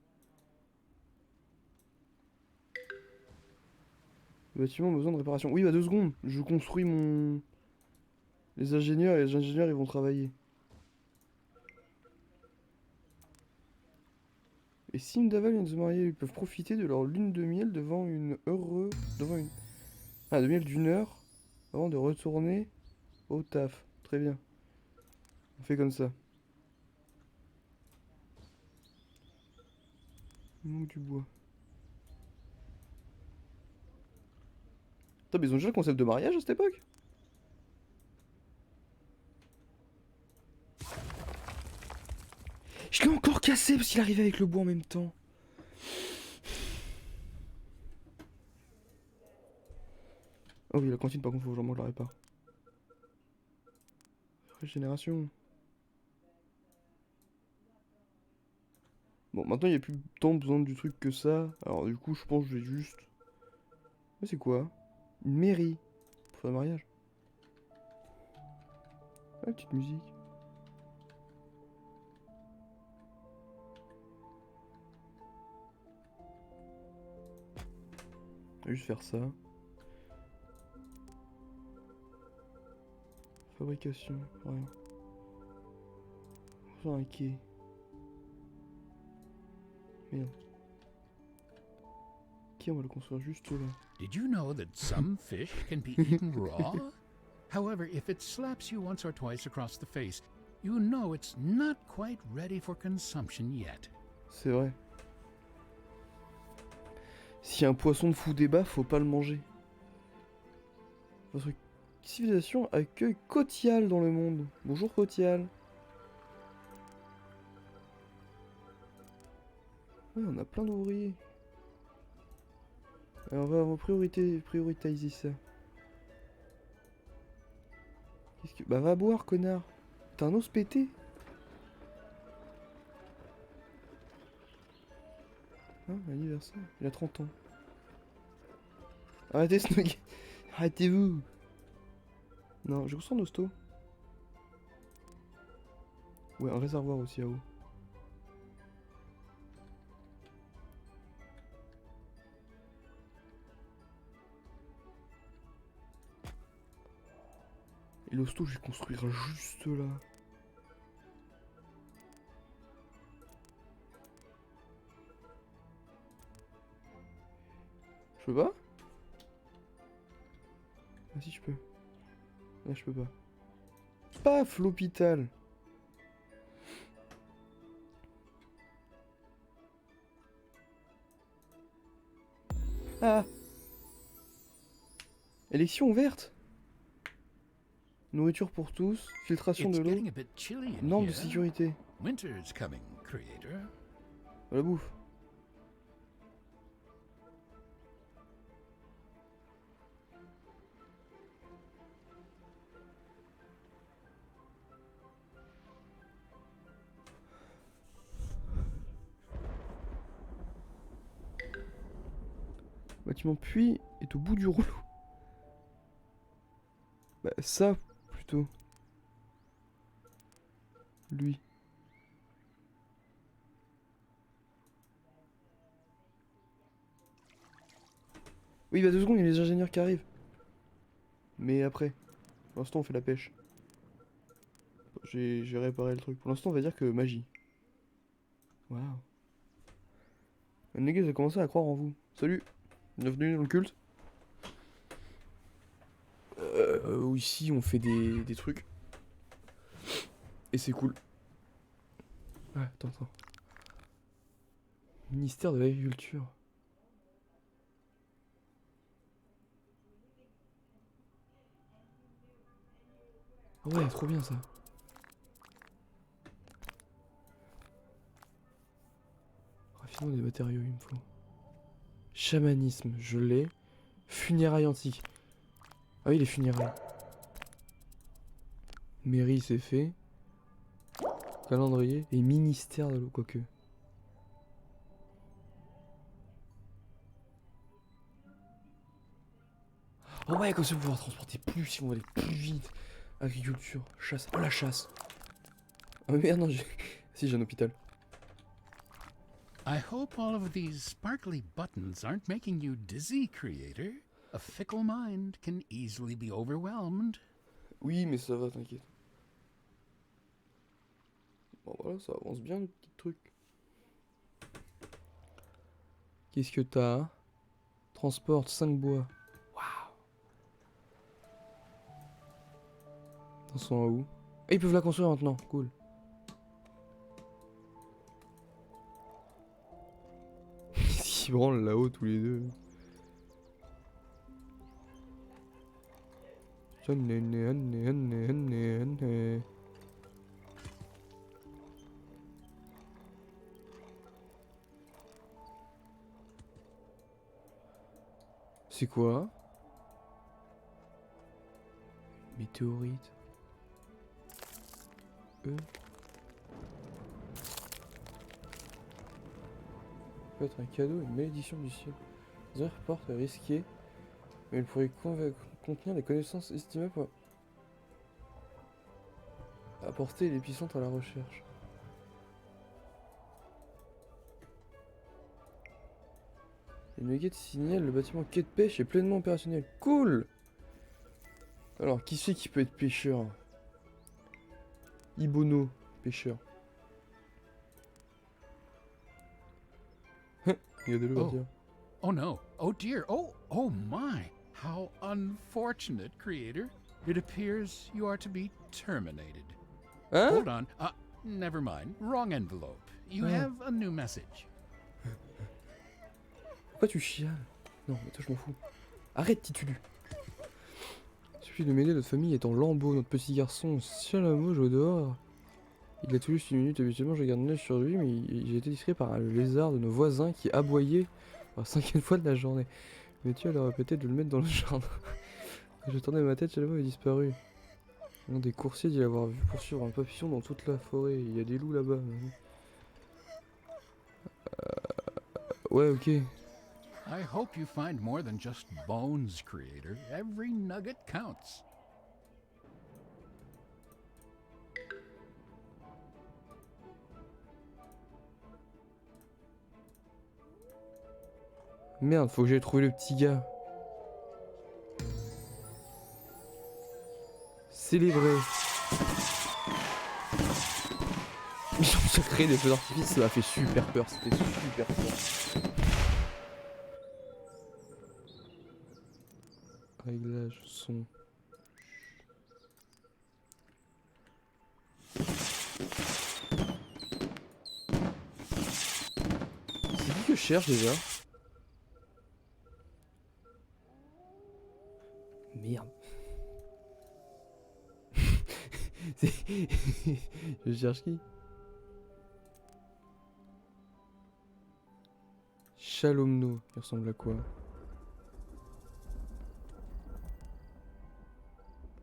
Le bâtiment a besoin de réparation. Oui, bah 2 secondes. Je construis mon... Les ingénieurs, et les ingénieurs, ils vont travailler. Et Sim Daval vient de se marier. Ils peuvent profiter de leur lune de miel devant une devant une... Ah, de miel d'une heure avant de retourner au taf. Très bien. On fait comme ça. Il manque du bois. Putain, mais ils ont déjà le concept de mariage à cette époque? Je l'ai encore cassé parce qu'il arrivait avec le bois en même temps. Oh oui, la cantine par contre, faut vraiment que je la répare. Régénération. Bon, maintenant il n'y a plus tant besoin du truc que ça. Alors du coup, je pense que je vais juste... Mais c'est quoi? Une mairie. Pour faire un mariage. Ah, petite musique. On va juste faire ça. Fabrication, rien. On va faire un quai. Merde. Quai, on va le construire juste là. Did you know that some fish can be eaten raw? However, if it slaps you once or twice across the face, you know it's not quite ready for consumption yet. C'est vrai. Si un poisson de fou débat, faut pas le manger. Votre civilisation accueille Cotial dans le monde. Bonjour Cotial. Ouais, on a plein d'ouvriers. Alors on va prioritiser ça. Qu'est-ce que... Bah va boire, connard. T'as un os pété? Hein, anniversaire. Il a 30 ans. Arrêtez Snuggy. Arrêtez-vous. Non, je ressens Nosto. Ouais, un réservoir aussi à eau. Et l'hosto, je vais construire juste là. Je peux pas? Ah si, je peux. Ah, je peux pas. Paf, l'hôpital. Ah. Élection ouverte. Nourriture pour tous, filtration de It's l'eau, getting a bit chilly in normes de here. sécurité. Winter's coming, creator. La bouffe. Bâtiment puits est au bout du rouleau. Bah ça plutôt. Lui. Oui, bah 2 secondes, il y a les ingénieurs qui arrivent. Mais après. Pour l'instant, on fait la pêche. J'ai réparé le truc. Pour l'instant, on va dire que magie. Waouh. Les gars, j'ai commencé à croire en vous. Salut. Bienvenue dans le culte. Ici, on fait des trucs. Et c'est cool. Ouais, attends. Ministère de l'Agriculture. Ouais, trop bien ça. Raffinement des matériaux, il me faut. Chamanisme, je l'ai. Funérailles antiques. Ah oui, les funérailles. Mairie, c'est fait. Calendrier et ministère de l'eau, quoique. Oh ouais, comme ça, on va pouvoir transporter plus, si on va aller plus vite. Agriculture, chasse. Oh la chasse. Oh merde, non, j'ai... Si, j'ai un hôpital. I hope all of these sparkly buttons aren't making you dizzy, creator. A fickle mind can easily be overwhelmed. Oui, mais ça va, t'inquiète. Bon voilà, ça avance bien le petit truc. Qu'est-ce que t'as? Transporte 5 bois. Waouh. Ils sont où? Ah, ils peuvent la construire maintenant, cool. Ils s'y branlent là-haut tous les deux. C'est quoi? Météorite. Peut être un cadeau, une malédiction du ciel. The report est risqué, mais il pourrait contenir des connaissances estimables pour apporter l'épicentre à la recherche. Les nuggets signalent le bâtiment quai de pêche est pleinement opérationnel. Cool! Alors, qui c'est qui peut être pêcheur? Ibono, pêcheur. Regardez-le, Oh. tiens. Oh no. Oh dear. Oh my. How unfortunate, creator. It appears you are to be terminated. Hein? Hold on. Never mind. Wrong envelope. You Oh. have a new message. Pourquoi tu chiales? Non, mais toi je m'en fous. Arrête, Titulu. Il suffit de m'aider, notre famille est en lambeaux. Notre petit garçon, Chalamo, joue dehors. Il a tout juste une minute, habituellement je garde un œil sur lui, mais j'ai été distrait par le lézard de nos voisins qui aboyait pour la 5e fois de la journée. Mais tu leur répété de le mettre dans le jardin. Quand je tournais ma tête, Chalamo avait disparu. Un des coursiers dit l'avoir vu poursuivre un papillon dans toute la forêt. Il y a des loups là-bas. Ouais, ok. I hope you find more than just bones, creator. Every nugget counts. Merde, faut que j'aille trouver le petit gars. Célébrer. Mission secret des feux d'artifice, ça m'a fait super peur, c'était super peur. Réglage, son. C'est qui que je cherche déjà? Merde. Je cherche qui? Shalomno, il ressemble à quoi?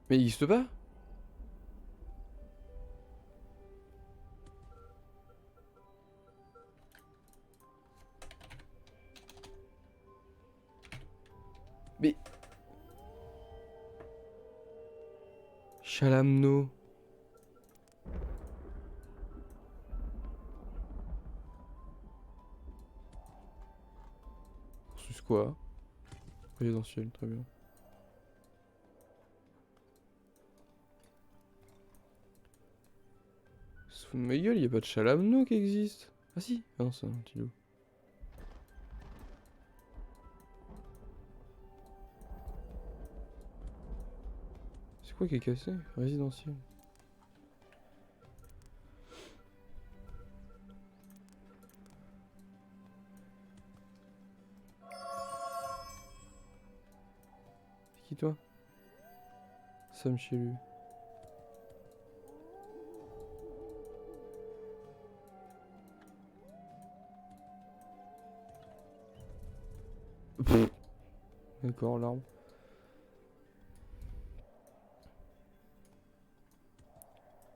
Mais il existe pas? Mais... Chalamno. C'est quoi? Résidentiel, très bien. Se fout de ma gueule, y a pas de Chalamno qui existe. Ah si, ah non, c'est un petit loup. C'est quoi qui est cassé? Résidentiel. C'est qui toi? Sam chez lui. D'accord, l'arbre.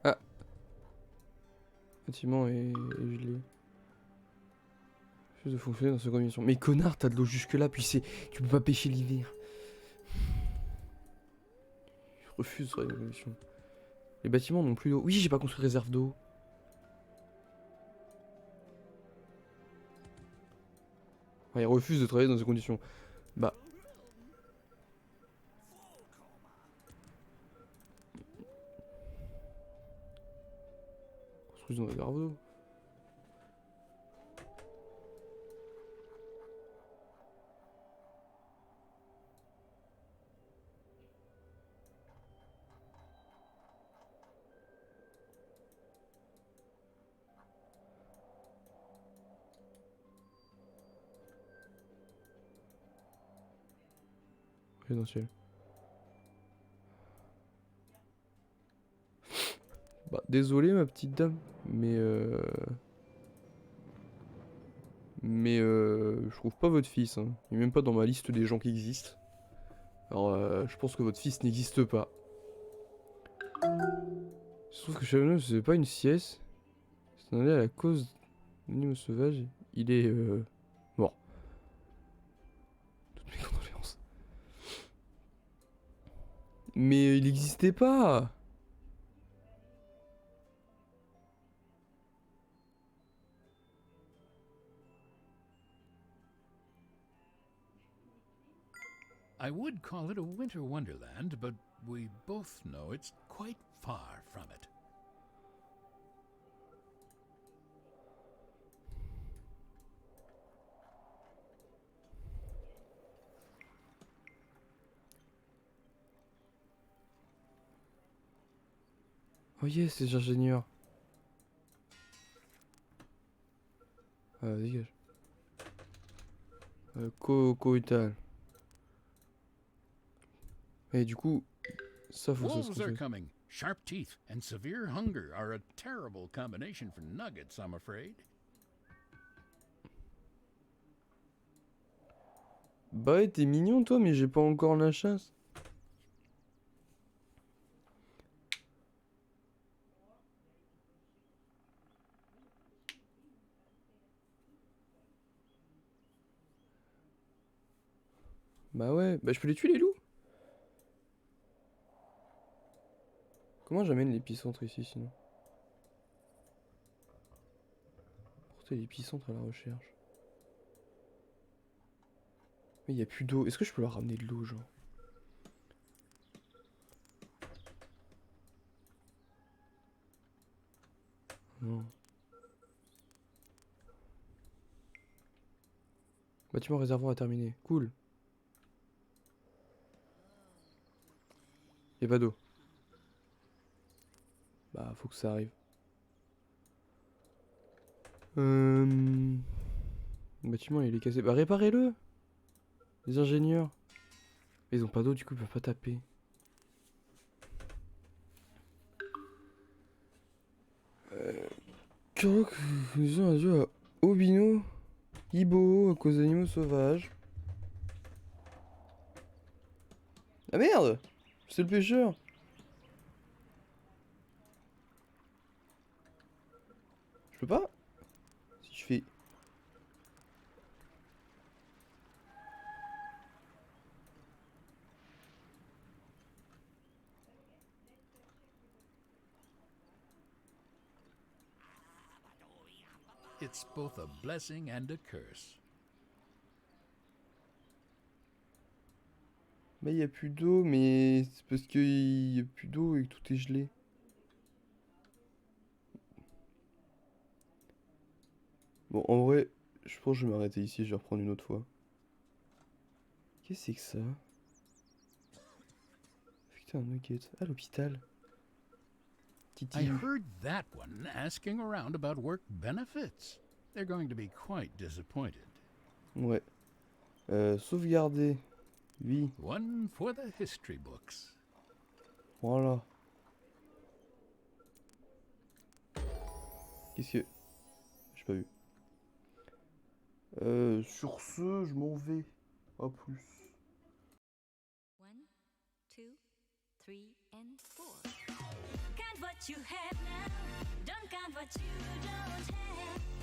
Ah. Bâtiment est gelé. Refuse de fonctionner dans cette condition. Mais connard, t'as de l'eau jusque là, puis c'est... Tu peux pas pêcher l'hiver. Je refuse cette résolution. Les bâtiments n'ont plus d'eau. Oui, j'ai pas construit de réserve d'eau. Enfin, il refuse de travailler dans ces conditions. Bah. Construisons un verre d'eau. Résidentiel. Bah, désolé ma petite dame, mais je trouve pas votre fils, hein. Il est même pas dans ma liste des gens qui existent. Alors je pense que votre fils n'existe pas. Je trouve que Chavano, c'est pas une sieste. C'est en est à la cause d'animaux sauvages. Il est mort. Toutes mes condoléances. Mais il n'existait pas. I would call it a winter wonderland, but we both know it's quite far from it. Oh yes, les ingénieurs. Dégage. Coïtal. Et du coup, ça faut que ça se Wolves are construise. coming. Sharp teeth and severe hunger are a terrible combination for nuggets, I'm afraid. Bah ouais, t'es mignon toi, mais j'ai pas encore la chasse. Bah ouais, bah je peux les tuer les loups. Comment j'amène l'épicentre ici sinon? Porter l'épicentre à la recherche. Mais il y a plus d'eau. Est-ce que je peux leur ramener de l'eau, genre? Non. Bâtiment réservoir à terminer. Cool. Y'a pas d'eau. Bah, faut que ça arrive. Le bâtiment, il est cassé. Bah, réparez-le. Les ingénieurs. Ils ont pas d'eau, du coup, ils peuvent pas taper. Croc, nous avons un jeu à Obino, Ibo, à cause d'animaux sauvages. Ah merde! C'est le pêcheur! Je peux pas? Si je fais. It's both a blessing and a curse. Bah, y a plus d'eau, mais c'est parce qu'il y a plus d'eau et que tout est gelé. Bon, en vrai, je pense que je vais m'arrêter ici, je vais reprendre une autre fois. Qu'est-ce que c'est que ça? Putain, un nugget. Ah, l'hôpital. Titi. I heard that one asking around about work benefits. They're going to be quite disappointed. Ouais. Sauvegarder. Oui. One for the history books. Voilà. Qu'est-ce que... J'ai pas vu. Sur ce, je m'en vais. À plus. 1, 2, 3 and 4. Count what you have now. Don't count what you don't have.